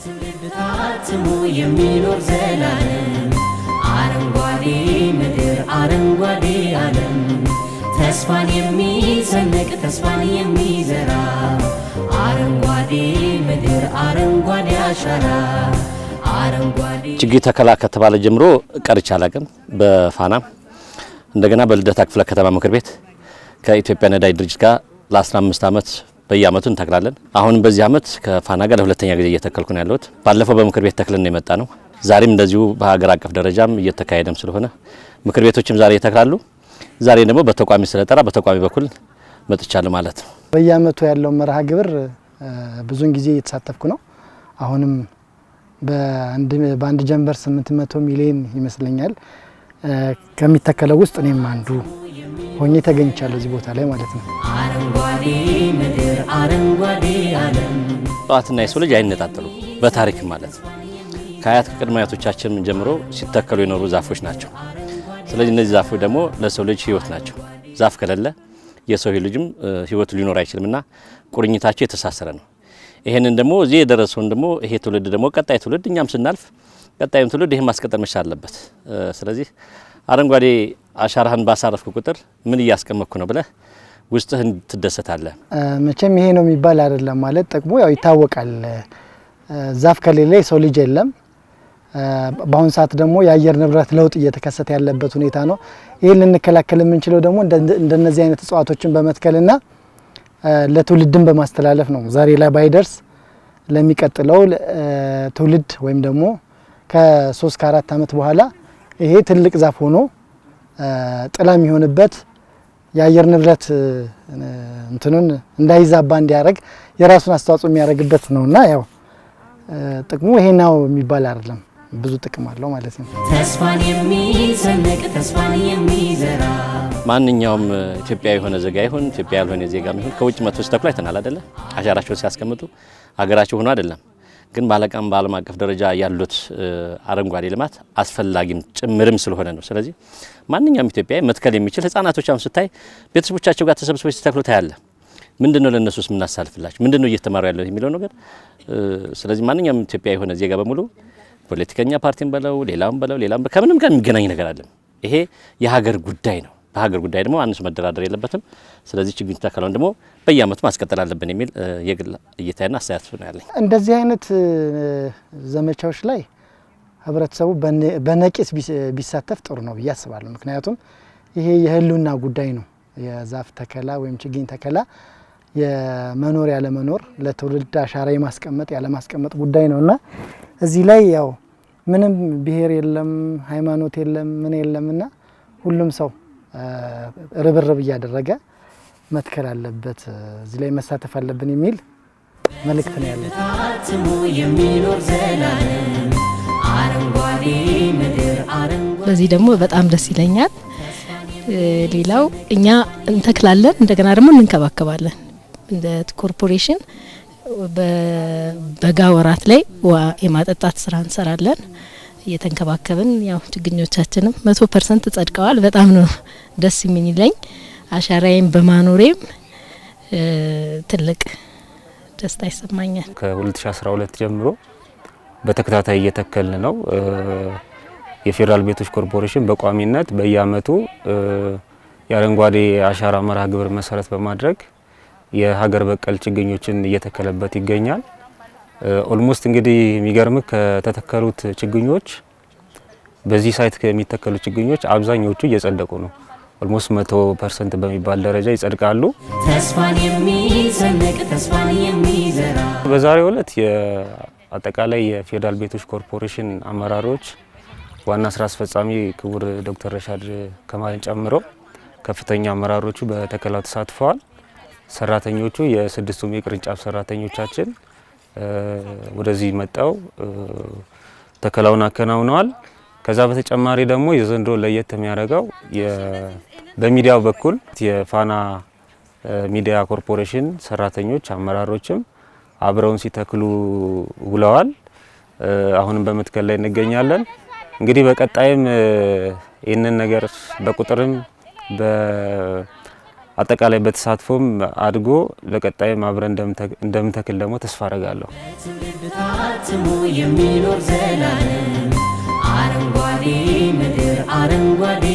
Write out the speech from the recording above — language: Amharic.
ታትሞ የሚኖር ዘላለም አረንጓዴ ምድር አረንጓዴ ዓለም ተስፋን የሚሰንቅ ተስፋን የሚዘራ አረንጓዴ ምድር አረንጓዴ አሻራ አረንጓዴ ችግኝ ተከላ ከተባለ ጀምሮ ቀርቻ አላቅም። በፋና እንደገና በልደታ ክፍለ ከተማ ምክር ቤት ከኢትዮጵያ ነዳጅ ድርጅት ጋር ለ15 ዓመት በየአመቱ እንተክላለን። አሁን በዚህ አመት ከፋና ጋር ለሁለተኛ ጊዜ እየተከልኩ ነው ያለሁት። ባለፈው በምክር ቤት ተክለን የመጣ ነው። ዛሬም እንደዚሁ በሀገር አቀፍ ደረጃም እየተካሄደም ስለሆነ ምክር ቤቶችም ዛሬ ይተክላሉ። ዛሬ ደግሞ በተቋሚ ስለጠራ በተቋሚ በኩል መጥቻለሁ ማለት ነው። በየአመቱ ያለው መርሃ ግብር ብዙን ጊዜ እየተሳተፍኩ ነው። አሁንም በአንድ ጀንበር 800 ሚሊዮን ይመስለኛል ከሚተከለው ውስጥ እኔም አንዱ ሆኜ ተገኝቻለሁ እዚህ ቦታ ላይ ማለት ነው። አረንጓዴ ምድር አረንጓዴ ዓለም እጽዋትና የሰው ልጅ አይነጣጠሉ በታሪክ ማለት ነው። ከአያት ከቅድመ አያቶቻችን ጀምሮ ሲተከሉ የኖሩ ዛፎች ናቸው። ስለዚህ እነዚህ ዛፎች ደግሞ ለሰው ልጅ ህይወት ናቸው። ዛፍ ከሌለ የሰው ልጅም ህይወት ሊኖር አይችልምና ቁርኝታቸው የተሳሰረ ነው። ይሄንን ደግሞ እዚህ የደረሰውን ደግሞ ይሄ ትውልድ ደግሞ ቀጣይ ትውልድ እኛም ስናልፍ ቀጣይም ትውልድ ይሄን ማስቀጠል መቻል አለበት። ስለዚህ አረንጓዴ አሻራህን ባሳረፍኩ ቁጥር ምን እያስቀመጥኩ ነው ብለህ ውስጥህን ትደሰታለህ። መቼም ይሄ ነው የሚባል አይደለም ማለት ጥቅሙ ያው ይታወቃል። ዛፍ ከሌለ የሰው ልጅ የለም። በአሁን ሰዓት ደግሞ የአየር ንብረት ለውጥ እየተከሰተ ያለበት ሁኔታ ነው። ይሄን ልንከላከል የምንችለው ደግሞ እንደነዚህ አይነት እጽዋቶችን በመትከልና ለትውልድን በማስተላለፍ ነው። ዛሬ ላይ ባይደርስ ለሚቀጥለው ትውልድ ወይም ደግሞ ከ3 ከ4 አመት በኋላ ይሄ ትልቅ ዛፍ ሆኖ ጥላ የሚሆንበት የአየር ንብረት እንትኑን እንዳይዛባ እንዲያደርግ የራሱን አስተዋጽኦ የሚያደርግበት ነውና ያው ጥቅሙ ይሄ ነው የሚባል አይደለም። ብዙ ጥቅም አለው ማለት ነው። ተስፋን የሚሰንቅ ተስፋን የሚዘራ ማንኛውም ኢትዮጵያዊ የሆነ ዜጋ ይሁን ኢትዮጵያ ያልሆነ ዜጋ ይሁን ከውጭ መጥቶ ሲተክሉ አይተናል አይደለ? አሻራቸውን ሲያስቀምጡ ሀገራቸው ሆኖ አይደለም ግን ባለቀም በዓለም አቀፍ ደረጃ ያሉት አረንጓዴ ልማት አስፈላጊም ጭምርም ስለሆነ ነው። ስለዚህ ማንኛውም ኢትዮጵያዊ መትከል የሚችል ህፃናቶች አሁን ስታይ ቤተሰቦቻቸው ጋር ተሰብስበው ሲተክሉ ታያለ። ምንድነው ለነሱስ ምናሳልፍላችሁ ምንድነው እየተማሩ ያለው የሚለው ነገር። ስለዚህ ማንኛውም ኢትዮጵያዊ የሆነ ዜጋ በሙሉ ፖለቲከኛ ፓርቲን በለው ሌላም ከምንም ጋር የሚገናኝ ነገር አይደለም። ይሄ የሀገር ጉዳይ ነው። በሀገር ጉዳይ ደግሞ አንስ መደራደር የለበትም። ስለዚህ ችግኝ ተከላውን ደግሞ በየአመቱ ማስቀጠል አለብን የሚል የግል እይታና አስተያየት ነው ያለኝ። እንደዚህ አይነት ዘመቻዎች ላይ ህብረተሰቡ በነቂስ ቢሳተፍ ጥሩ ነው ብዬ አስባለሁ። ምክንያቱም ይሄ የህልውና ጉዳይ ነው። የዛፍ ተከላ ወይም ችግኝ ተከላ የመኖር ያለመኖር ለትውልድ አሻራ የማስቀመጥ ያለማስቀመጥ ጉዳይ ነውና እዚህ ላይ ያው ምንም ብሔር የለም ሃይማኖት የለም ምን የለምና ሁሉም ሰው ርብርብ እያደረገ መትከል አለበት። እዚህ ላይ መሳተፍ አለብን የሚል መልእክት ነው ያለው። ታትሞ የሚኖር ዘላለም አረንጓዴ ምድር አረንጓዴ በዚህ ደግሞ በጣም ደስ ይለኛል። ሌላው እኛ እንተክላለን እንደገና ደግሞ እንንከባከባለን። እንደ ኮርፖሬሽን በበጋ ወራት ላይ ውሃ የማጠጣት ስራ እንሰራለን። እየተንከባከብን ያው ችግኞቻችንም 100% ጸድቀዋል። በጣም ነው ደስ የሚለኝ። አሻራዬን በማኖሬም ትልቅ ደስታ ይሰማኛል። ከ2012 ጀምሮ በተከታታይ እየተከልን ነው። የፌዴራል ቤቶች ኮርፖሬሽን በቋሚነት በየአመቱ የአረንጓዴ አሻራ መርሃ ግብር መሰረት በማድረግ የሀገር በቀል ችግኞችን እየተከለበት ይገኛል። ኦልሞስት እንግዲህ የሚገርም ከተተከሉት ችግኞች በዚህ ሳይት ከሚተከሉ ችግኞች አብዛኞቹ እየጸደቁ ነው። ኦልሞስት 100% በሚባል ደረጃ ይጸድቃሉ። ተስፋን የሚሰንቅ ተስፋን የሚዘራ በዛሬው ዕለት አጠቃላይ የፌዴራል ቤቶች ኮርፖሬሽን አመራሮች ዋና ስራ አስፈጻሚ ክቡር ዶክተር ረሻድ ከማልን ጨምሮ ከፍተኛ አመራሮቹ በተከላው ተሳትፈዋል። ሰራተኞቹ የስድስቱም የቅርንጫፍ ሰራተኞቻችን ወደዚህ መጣው ተከላውን አከናውነዋል። ከዛ በተጨማሪ ደግሞ የዘንድሮ ለየት የሚያደርገው በሚዲያው በኩል የፋና ሚዲያ ኮርፖሬሽን ሰራተኞች አመራሮችም አብረውን ሲተክሉ ውለዋል። አሁንም በመትከል ላይ እንገኛለን። እንግዲህ በቀጣይም ይህንን ነገር በቁጥርም አጠቃላይ በተሳትፎም አድጎ ለቀጣይም አብረን እንደምንተክል ደግሞ ተስፋ አደርጋለሁ። ትውልድ ታትሞ የሚኖር ዘላለም አረንጓዴ ምድር አረንጓዴ